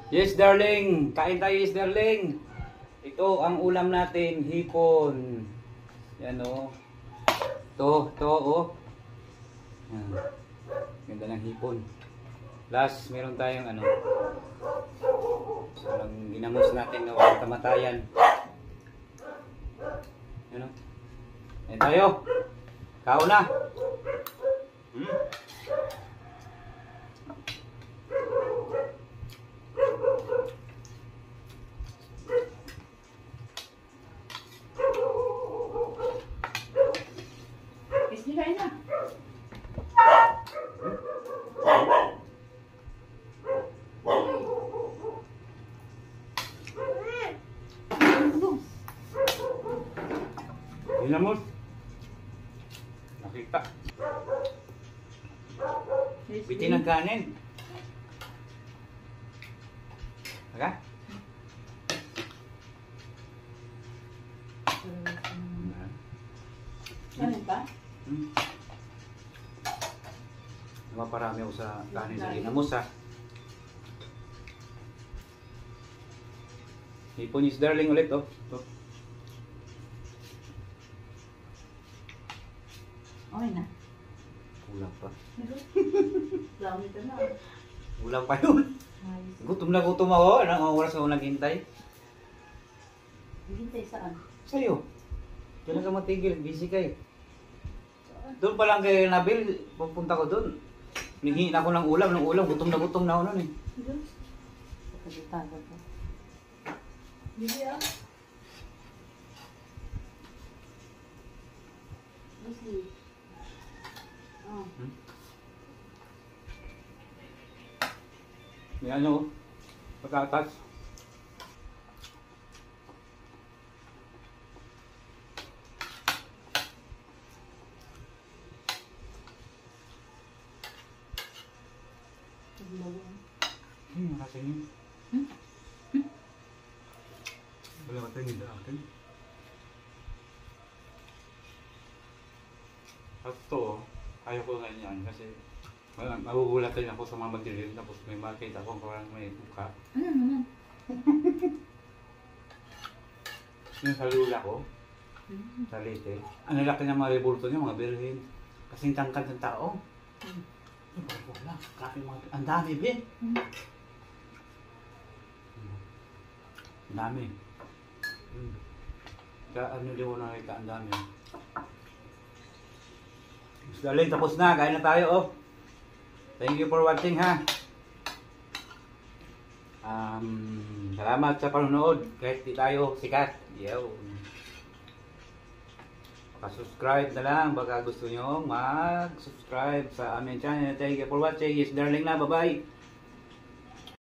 Yes, darling. Kain tayo, yes, darling. Ito ang ulam natin, hipon. Yan o. Ito, oh. Yan. Ganda ng hipon. Plus, meron tayong ano. Parang ginamos natin na walang kamatayan. Yan o. Yan tayo. Kao na. Kain na. Ginamos. Nakita. Bitin ang kanin. Aga? Kanin pa? Maparami ako sa kanin sa ginamos ha. Hipon is darling ulit oh. Ito. Okay na. Kulang pa. Lang nito na. Kulang pa yun. Gutom na gutom ako. Anong oras ako naghintay? Hintay saan? Sa'yo. Diyan ka matigil. Busy kayo. Doon pa lang kay Nabil. Pupunta ko doon. Ninghiin ako ng ulam. Gutom na ako noon eh. Pagkakitago ko. Hindi ah. Busy. Oh. May ano, patatas. Nakasingin. Wala ka tingin na akin. At to, ayaw ko ganyan kasi magugulat din ako sa mga madilim tapos may makita akong parang may buka. Ano naman? Yung sa lula ko, sa Leyte, ang laki ng mga rebulto niya, mga birhin. Kasing tangkad ng tao. Wala, grabe mga, ang dami ba eh. Ang dami. Kaya ano di ko nakita, ang dami. Darling, tapos na, kain na tayo oh. Thank you for watching ha. Salamat sa panonood kahit di tayo sikat. Subscribe na lang baka gusto nyo mag-subscribe sa aming channel. Thank you for watching. Yes, darling na. Bye-bye.